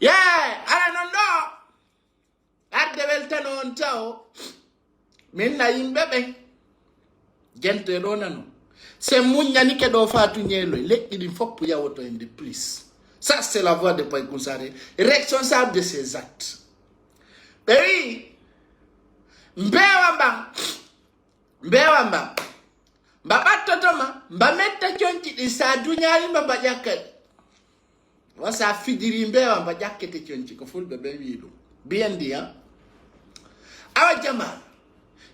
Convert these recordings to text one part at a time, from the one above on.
Yeah, I don't know. At the Veltano on Tao. Minna imbebe. Gente ronano. Se munya nike do fatu nyelo. Let il faut pour yawoto in the police. Ça, c'est la voix de Paï Kounsare. Responsable de ses actes. Péri. Mbewamba. Mbaba totoma. Mbameta chonchi isa dunyali mbaba jaket. Wasa fidiri mbewamba jakete chonchi. Koful bebe wilo. Bien dia. Awa jama.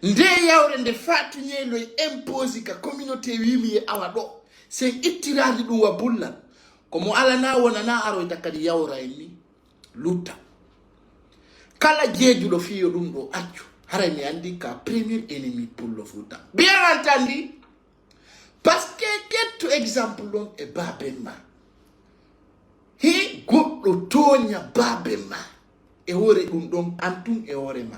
Nde yaure nde fatu nyelo imposi ka communauté wimi awa do. Se itirali duwa bulla. Komo ala na wona na aro itakadi yaura eni. Luta. Kala jeju do fiyo dum do accu. Harami andi ka premier ennemi pour le Fouta. Bien entendu. Parce que get to example long e babema. He go to tonya babema. E ore dum dom antum e ore ma.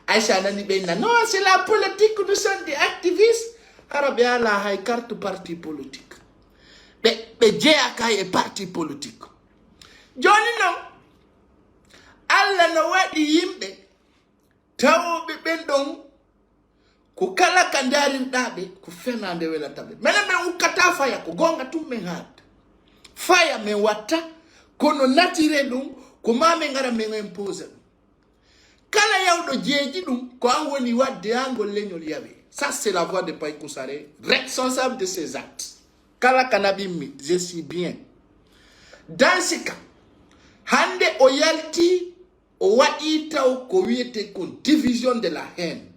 Aisha nani benna. Non, c'est la politique, nous sommes des activistes. Arabia la hay carte parti politique. Be jea e parti politique. Johnny no. Alla no wadi yimbe. Tawo be bendong ku kala kandari ndabe ku fenande wela tabe mena me ukata faya ku gonga tumme hat faya me wata kono natire dum ku mame ngara me impose kala yawdo jeji dum ko angoni wadde angol lenyol yabe. Ça c'est la voix de Paï Kounsare, responsable de ses actes. Kala kanabimi je suis bien dans ce cas hande oyalti o waita o kowiete kon division de la haine.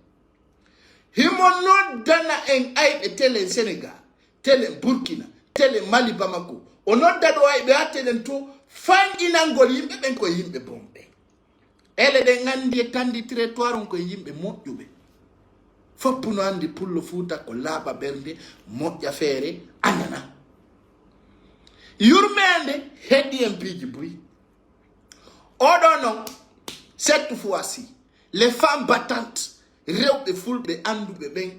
Himono dana en ay tele Sénégal, tele Burkina, tele Mali Bamako. Ono dado ay be atelen to fangina ngol yimbe ben ko yimbe bombe. Ele de ngandi tandi territoire ko yimbe moƴƴube. Foppuno andi pour le Fouta ko laba bernde moƴƴa fere anana. Yurmende hedi MPji bui. Odo non. Cette fois-ci, les femmes battantes, réew de foule de andu ben,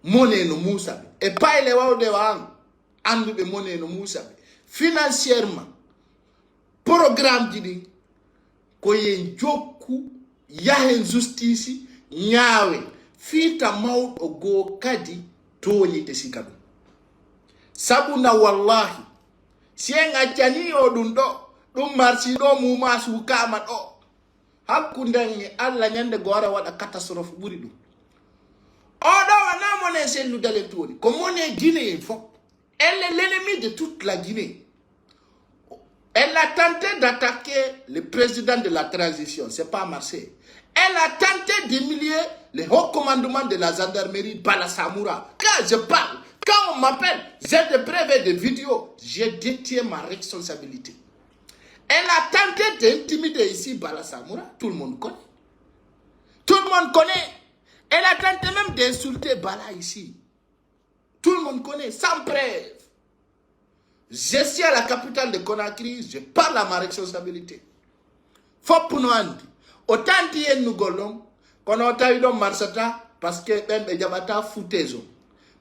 monnaie no mousabe. Et pas les waw de wang, andu be monnaie no mousabe. Financièrement, programme didi, ko yen joku, yahen justice, nyawe, fita maud ogo kadi, toni te sikadu. Sabuna wallahi, sien achani odundo, dum marsi do muma sukama do. Hakundangi alla nyande gora wada catastrophe buri dum odo wana mone selu dale toni ko mone Guinée fo elle est l'ennemi de toute la Guinée. Elle a tenté d'attaquer le président de la transition, c'est pas Marseille. Elle a tenté d'humilier le haut commandement de la gendarmerie Bala Samoura. Quand je parle, quand on m'appelle, j'ai des preuves et des vidéos, je détiens ma responsabilité. Elle a tenté d'intimider ici Bala Samoura. Tout le monde connaît. Tout le monde connaît. Elle a tenté même d'insulter Bala ici. Tout le monde connaît, sans preuve. Je suis à la capitale de Conakry, je parle à ma responsabilité. Faut pour nous andi. Autant dire nous golons, qu'on a eu dans Marsata, parce que même Djabata foutezo.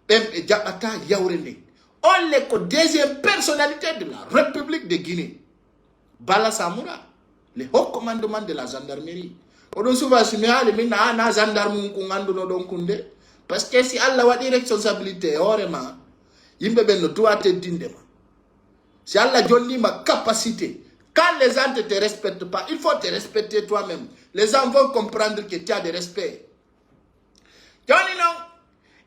Même Djabata yaourene. On est la deuxième personnalité de la République de Guinée. Bala Samoura, le haut commandement de la gendarmerie. On souvent si mina na gendarme kungandu no don kunde parce que si Allah wadi responsabilité orema yimbe ben no doit te dindema. Si Allah jonni ma capacité, quand les gens ne te respectent pas, il faut te respecter toi-même. Les gens vont comprendre que tu as de respect. Johnny non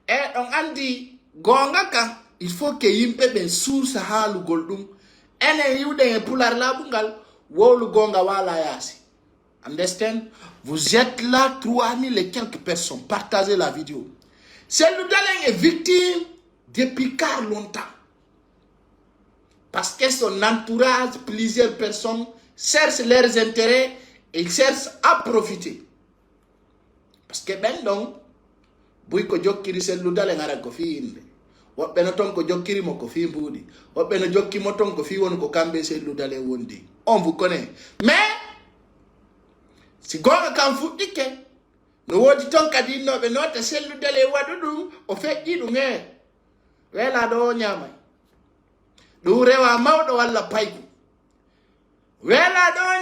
et on andi gonga ka il faut que yimbe ben sur sa halu goldum. Ene yude pular la bungal wolu gonga wala yasi. Understand? Vous êtes là 3000 et quelques personnes. Partagez la vidéo. Celle est victime depuis car longtemps. Parce que son entourage, plusieurs personnes cherchent leurs intérêts et cherchent à profiter. Parce que ben donc, buy ko jokiri celle ngara ko fi inde. Woɓɓe no ton ko jokkiri mo ko fi mbuudi woɓɓe no jokki mo ton ko fi woni ko kamɓe selludale wondi on vous connaît mais si gonga kam fuɗɗike no woodi ton kadi innoɓe noota selludale waɗu ɗum o feƴƴi ɗum e welaɗo o ñamay ɗum rewa mawɗo walla paygu welaɗo o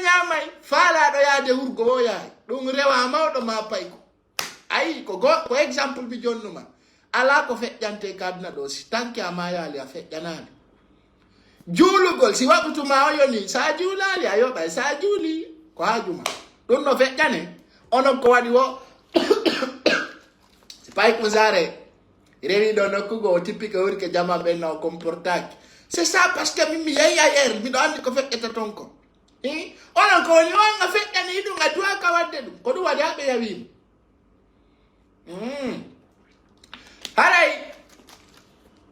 fala do yaade wurgo yaay dum rewa mawdo ma pay ko ay ko example bi jonnuma ala ko feƴƴante kadna do si tanki ama yaali a feƴƴanaade juulugol si waɓutuma o yoni sa juulaali a yoɓay sa juuli ko haajuma ɗum no feƴƴane onon ko waɗi wo si pay ko sare rewi ɗo nokkugo o tippike wurke jama ɓenna o comportaki c'est ça parce que min mi yeyi ayer miɗo anndi ko feƴƴata ton ko onon ko woni on a feƴƴani ɗum a duwa ka wadde ɗum ko ɗum waɗi ha ɓe yawima haray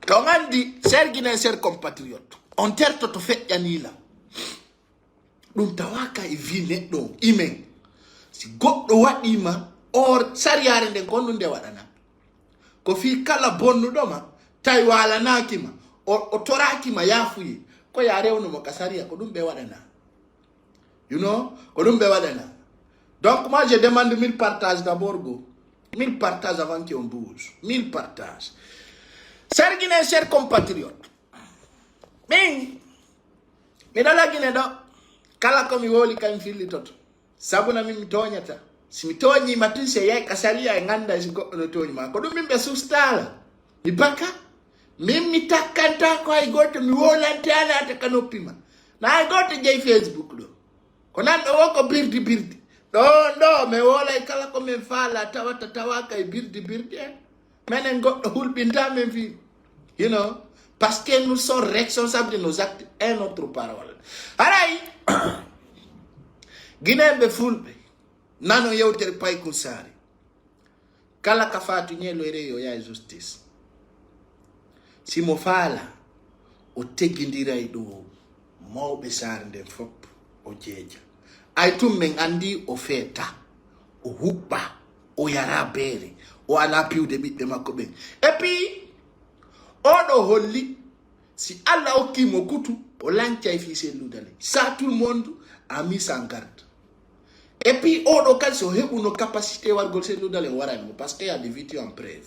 to gandi serguinen ser compatriote on tertoto feƴƴanila ɗum tawaka e wi neɗɗo imen si goɗɗo waɗima or sariyare nden ko ɗum nde waɗana ko fi kala bonnuɗoma tawi walanakima o torakima yafuye ko ya rewnumo ka sariya ko ɗum ɓe waɗana you know ko ɗum ɓe waɗana donc moi je demande 1000 partage d'abord go 1000 partage avant qu'on bouge 1000 partage serguinen cher compatriote min miɗo lagine ɗo kala ko mi woli kam fillitoto sabuna min mi toñata si mi toñima tun se yey ka sariya e ganda si goɗɗo no toñima ko ɗum min ɓe sustala mi baka min mi takkanta ko hay goto mi wolante anata ka noppima na hay goto jeyi Facebook ɗo ko nanɗo wo ko birdi ɗo mi wolay kala ko min faala tawaka e birdi en minen goɗɗo hulɓinta min fi you know parce que nous sommes responsables de nos actes et notre parole haray guinéɓe fulɓe nano yewtere Paykoul Sary kala ka fatu ñelo reyo ya justice simo faala o teggidiray ɗo mawɓe Sary nden fop o jeeja ay tum min andi o feeta o huɓɓa o yara beere o ala piwde ɓiɓɓe makko ɓen et puis oɗo holli si Allah hokkimo kutu o lancay fi selludale ça tout le monde a mis en garde et puis oɗo kadi so heɓuno capacité wargol selludale o waranmo parce que y a des vidéos en preuve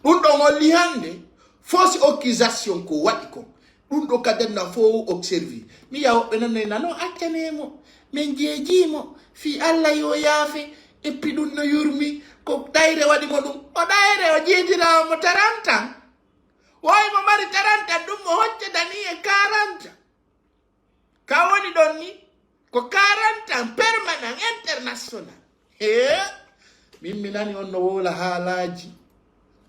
ɗum ɗon holli hande fausse accusation ko waɗi ko ɗum ɗo kadenna fo observi mi yaha hoɓɓe nanoy nano accanemo min jeejimo fi Allah yo yaafe et puis ɗum no yurmi ko ɗayre waɗimo ɗum o ɗayre o jeedirawo mo 40 ans woy mo mari 40 ans ɗum mo hocce dani e 40 ka woni ɗon ni ko 40 ans permanent international min mi nani on no wola haalaji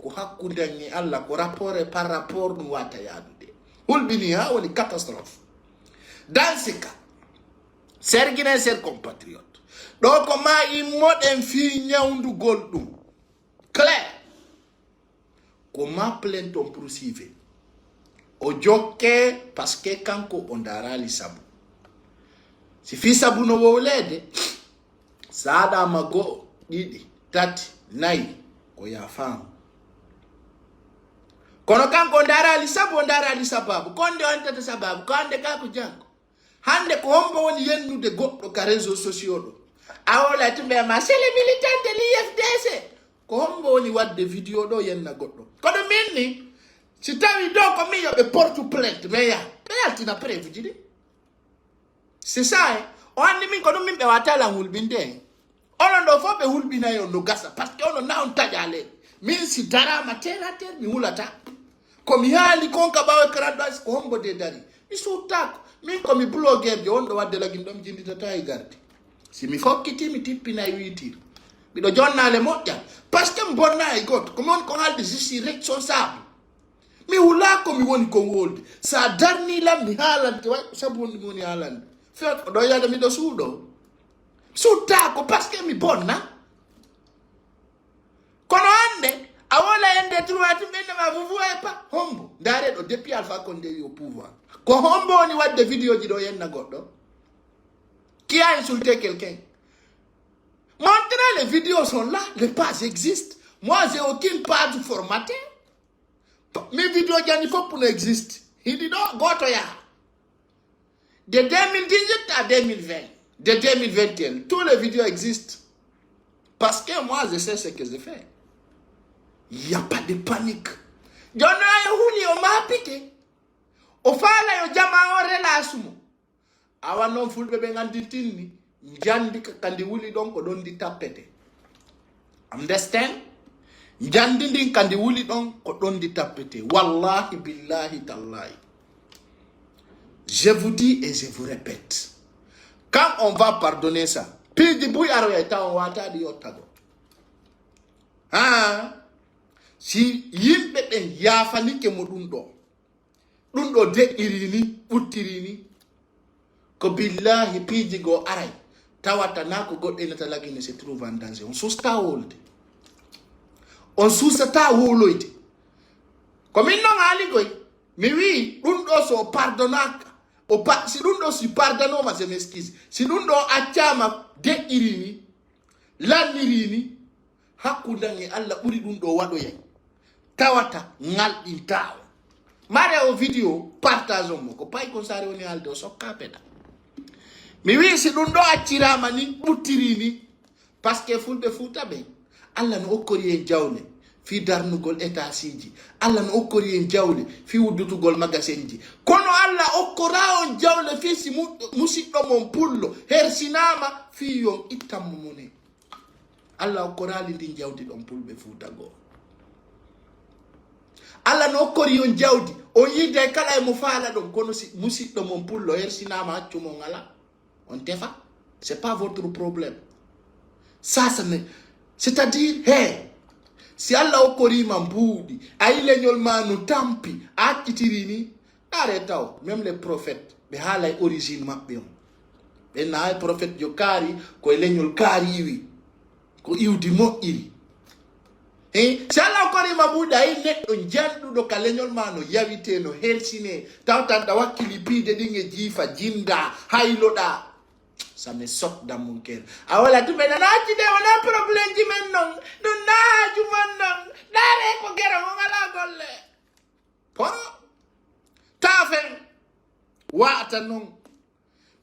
ko hakkude e Allah ko rapport e par rapport ɗum wata yaadude hulɓini ha woni catastrophe dans ce cas serguinen ser compatriote ɗo ko ma immoɗen fi ñawdugol ɗum clair ko ma plainte on poursuive o jokke parce que kanko o darali sabu si fi sabu no wowlede saɗama go ɗiɗi tati nayi o yafama kono kanko o darali sababu konde on tata sababu ko hande kako janko hande ko hombo woni yennude goɗɗo ka réseaux sociaux ɗo awola tumbe ma c'est les militants de l'IFDC ko hombo woni wadde vidéo ɗo yenna goɗɗo kono minni si tawi do ko min yoɓe porte plainte mais ya ɓe yaltina prévu ji ɗi c'est ça o andi min ko ɗum min ɓe watalan hulɓinde onon ɗo fof ɓe hulɓinayi on no gasa par ce que ono na on taƴale min si darama terre à terre mi hulata komi haali konka ɓawe karaɗɗo ko hombo de dari mi suttako min komi blogueur je on ɗo wadde lagin ɗom jinditata e gardi si mi fokkiti mi tippinayi wiitir miɗo jonnale moƴƴa par ce que mi bonna e goto komi woni ko haalde je suis responsable mi hula ko mi woni kon wolde sa darnilam mi haalante way sabu woni mi woni haalande fewt ko ɗo yada miɗo suuɗo suttako par ce que mi bonna kono hande a wola ende droit ɓennema vous voyez pas hombo ndare ɗo depuis Alpha Condé wi au pouvoir ko hombo woni wadde vidéo ji ɗo yenna goɗɗo qui a insulté quelqu'un. Montrez les vidéos sont là, les pages existent. Moi, j'ai aucune page formatée. Mes vidéos, il faut pour n'existent. Il dit non, go to ya. De 2018 à 2020, de 2021, tous les vidéos existent. Parce que moi, je sais ce que je fais. Il n'y a pas de panique. Je n'ai pas piqué. Au fala yo jama o relasumo. Awa non fulbe be nganditini. Njandi kandi wuli don ko don di tapete. Understand? Njandi din kandi wuli don ko don di tapete. Wallahi billahi tallahi. Je vous dis et je vous répète. Quand on va pardonner ça, puis di bouy arweta on wata di yotago. Ah, si yimbe ben yafani ke mo dundo de irini utirini ko billahi piji go aray tawata nako godde na talagine se trouve en danger. On susta wolde, on susata woloyde ko min non ali goy mi wi dundo so pardonaka si dundo si pardonno ma se m'excuse si dundo accama de irini lanirini hakkudangi alla buri dundo wado yai tawata ngaldi taw mare o video partage mo ko pay ko sare woni aldo so kapeta mi wi si dundo accirama ni buttirini parce que fulbe futa be alla no okkori en jawle fi darnugol état siji alla no okkori en jawle fi wuddutugol magasinji kono alla okkora on jawle fi si musiddo mon pullo hersinama fi yon ittam mune alla okkorali din jawdi don pulbe futa go alla no okkori on jawdi o yide kala e mo faala don kono si musiddo mon pullo hersinama accu mo ngala on tefa c'est pas votre problème ça c'est-à-dire hey si alla okori mambudi ay leñol manu tampi akkitirini are taw même les prophètes be halay origine mabbe on be na prophète yo kari ko leñol kari wi ko iwdi mo iri si alla okori mambudi ay neddo jandudo ka leñol manu yawite no hersine tawtanta wakkili pide dinge jifa jinda hayloda ça me saute dans mon cœur. Ah voilà, tu me donnes on a problème qui me non. Non, tu m'en non. Dare ko gero mo ngala golle. Po. Ta fen. Wata non.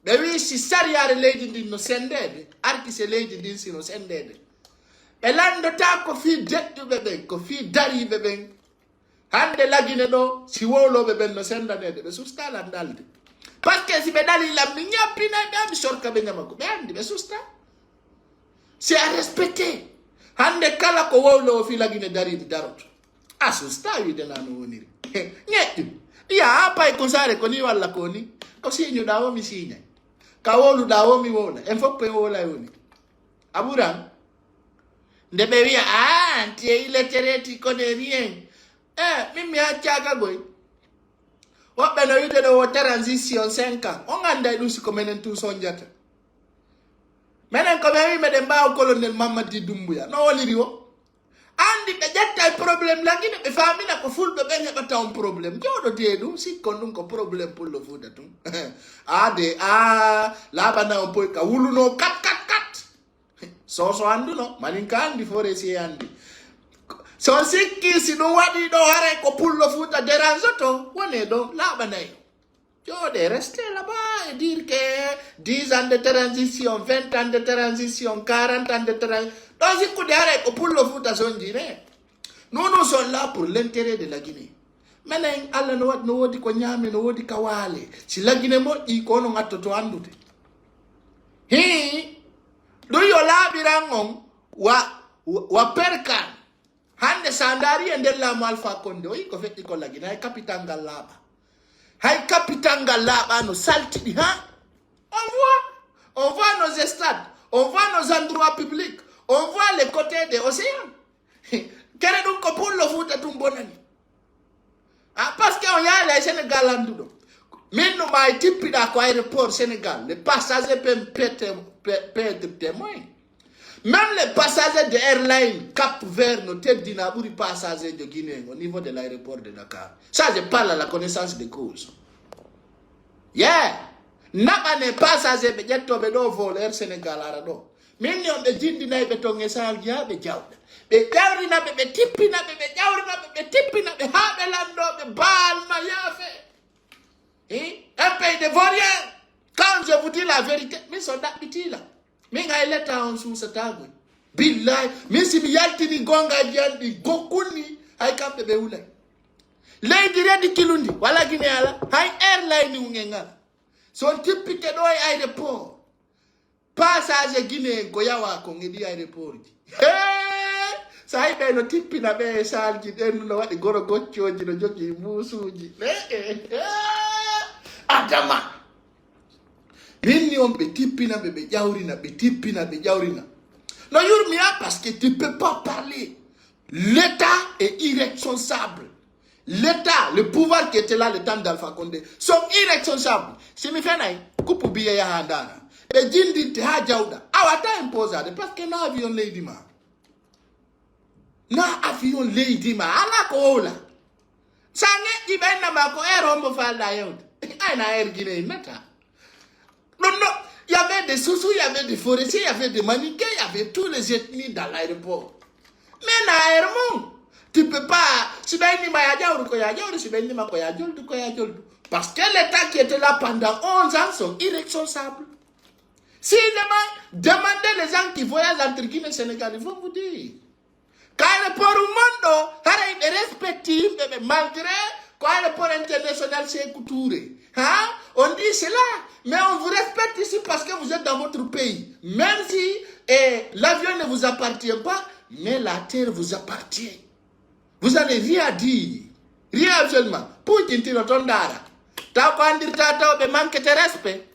Be wi si sariare leydi din no sendede. Arki se leydi din si no sendede. E lando ta ko fi dettu bebe ko fi dari bebe. Hande lagine do si wolo bebe no sendanede be sustala ndalde. Parce que si bedali la minya pina dam sorka be nyamako be andi be susta c'est à respecter hande kala ko wowlo fi lagine dari darot asusta wi de nanu woniri nyetti ya apa ko sare ko ni walla ko ni ko sinyu dawo mi sinya ka wolu dawo mi wola en fop pe wola woni abura nde be wi anti ile tereti ko de rien mimi achaga goy woɓɓe no wide ɗo transition 5 ans on anda e ɗum siko menen tout sonjata menen ko ɓe wi meɗen mbawa colonel Mamadi Doumbouya no woliri o andi ɓe ƴetta e probléme lagine ɓe famina ko fulɓe ɓen heɓata on probléme jooɗote ɗum sikkon ɗum ko probléme pullo fuuta tum ade laaɓana on poy ka wuluno kat soso anduno manin ka andi fore si andi son sikki si ɗum waɗi ɗo hare ko pullo fuuta dérange to wone ɗo laaɓanayi jooɗe reste là-bas et dire que 10 ans de transition 20 ans de transition 40 ans de transition ɗo sikkude hare ko pullo fuuta sonjine nous sommes là pour l'intérêt de la Guinée menen Allah no waɗi no woodi ko ñaami no woodi ka waale si la Guinée moƴƴi ko no gattoto andude ɗum yo laaɓiran on wa perkan hande sandari e nder laamu Alpha Condé o yi ko feƴƴi ko lagine hay capital ngal laaɓa hay capital ngal laaɓa no saltiɗi ha on voit nos stades on voit nos endroits publics on voit les côtés des océans kere ɗum ko pullo fuuta tum bonani parce que on yaala e Sénégal anduɗo min numa e tippiɗa ko aéroport Sénégal les passagers perdre témoin. Même les passagers de airline Cap Vert no teddina ɓuri passagers de Guinée au niveau de l'aéroport de Dakar. Ça, je parle à la connaissance de cause. Yeah. Naɓane passagers ɓe ƴettoɓe ɗo vol Air Sénégal ara ɗo. Min yon ɓe jindinayi ɓe to ngesalji ha ɓe jawɗa. Ɓe ƴawrinaɓe ɓe tippinaɓe ɓe ƴawrinaɓe ɓe tippinaɓe ha ɓe landoɓe baalma yaafe. Un pays de vauriens. Quand je vous dis la vérité, min so ɗaɓɓitila. Min ay letta on susatagoy billahi min simi yaltini gongaji andi gokkunni hay kamɓe ɓe wulay leydi redi kilundi wala Guinée ala hay airline ungen ngala son tippike ɗo e aéroport Passage Guinée, Goyawa, Kongedi aéroport. Ça y est, le type qui n'avait ça, qui donne le goro gocho, le jockey, Moussouji. Adama. Mini on petit pina bébé yaurina, petit pina bébé yaurina. Non, Yurmia, parce que tu ne peux pas parler. L'État est irresponsable. L'État, le pouvoir qui était là le temps d'Alpha Condé, sont irresponsables. Si mi fais naï, coupe biye ya handana. Et jindi te ha jauda. Awata imposade, parce que na avion lady ma. Na avion lady ma, ala ko ola. Sange, ibena mako rombo falda yauda. Aina Guinée, nata. Non, non, il y avait des sous-sous, il y avait des forestiers, il y avait des maniquins, il y avait tous les ethnies dans l'aéroport. Mais l'aéroport, tu ne peux pas. Parce que l'État qui était là pendant 11 ans sont irresponsables. Si demandez les gens qui voyagent entre Guinée et Sénégal, ils vont vous dire. Quand l'aéroport au monde, il est respecté, malgré quand l'aéroport international c'est couturé. Hein? On dit cela, mais on vous respecte ici parce que vous êtes dans votre pays. Même si l'avion ne vous appartient pas, mais la terre vous appartient. Vous n'avez rien à dire. Rien absolument. Pour qu'il tire ton dara. T'as pas dit que manque de respect.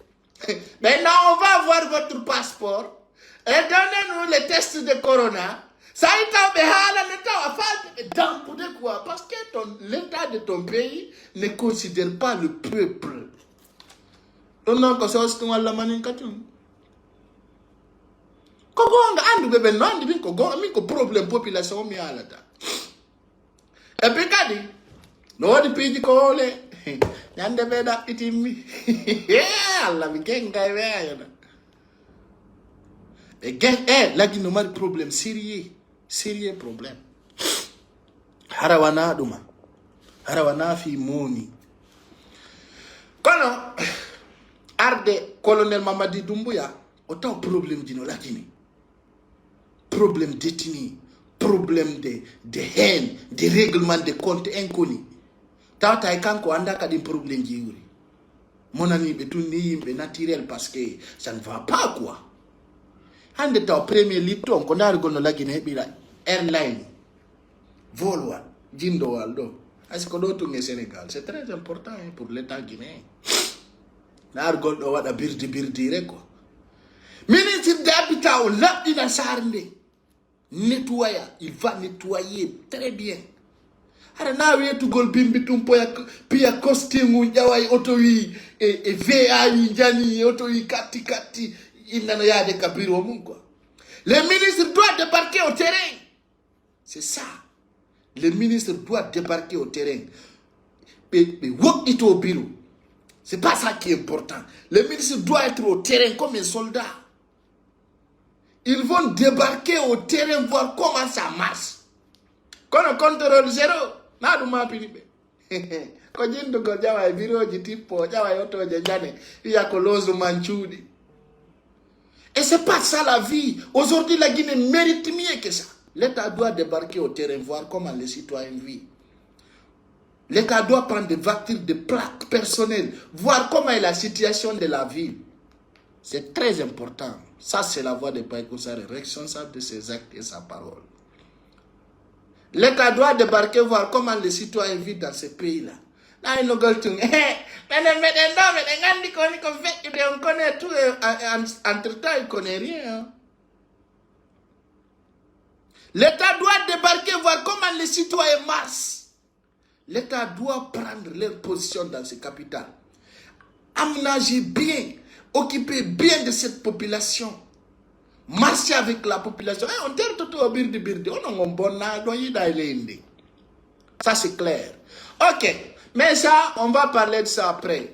Maintenant, on va avoir votre passeport et donnez-nous les tests de corona. Ça y est, l'État va faire quoi? Parce que l'État de ton pays ne considère pas le peuple. On n'a pas ça, c'est la manication. Kogo andu bebe non di kogo mi ko problème population mi alata. E pe kadi no di piji ko le nyande be da pitimi. Allah mi kenga we ayana. E gen lagi no mari problème sérieux problème. Harawana duma. Harawana fi moni. Kono arde colonel Mamadi Doumbouya autant problème dino lakini. Problème d'ethnie, problème de haine, de règlement de compte inconnu. Tata ikanko andaka di problème jiuri. Mon ami betuni be naturel parce que ça ne va pas quoi. Hande ta premier liton ko ndar gono lagine hebira airline. Volwa jindo waldo. Est-ce que d'autres au Sénégal, c'est très important pour l'État guinéen. Ndar gondo wada birdi reko. Ministre d'Habitat au Labdi dans Sarnde. Nettoyer, il va nettoyer très bien. Alors, na wetu gol bimbi tumpo ya pia costume njawai otowi e VA njani otowi kati inana ya de kabiru mungu. Le ministre doit débarquer au terrain. C'est ça. Le ministre doit débarquer au terrain. Mais work it au bureau. C'est pas ça qui est important. Le ministre doit être au terrain comme un soldat. Ils vont débarquer au terrain, voir comment ça marche. Quand on contrôle zéro, n'a pinibe. Quand on dit que jawa biro jitipo, jawa yoto jane, il y a coloso manchudi. Et c'est pas ça la vie. Aujourd'hui, la Guinée mérite mieux que ça. L'État doit débarquer au terrain, voir comment les citoyens vivent. L'État doit prendre des voitures, des plaques personnelles, voir comment est la situation de la ville. C'est très important. Ça, c'est la voix de Païkoussare, responsable de ses actes et sa parole. L'État doit débarquer, voir comment les citoyens vivent dans ce pays-là. Là, ils nous disent, on connaît tout, entre-temps, ils ne connaissent rien. L'État doit débarquer, voir comment les citoyens marchent. L'État doit prendre leur position dans ce capital. Aménager bien, occuper bien de cette population. Marcher avec la population. On tire tout au birdi. Ça c'est clair. Ok. Mais ça, on va parler de ça après.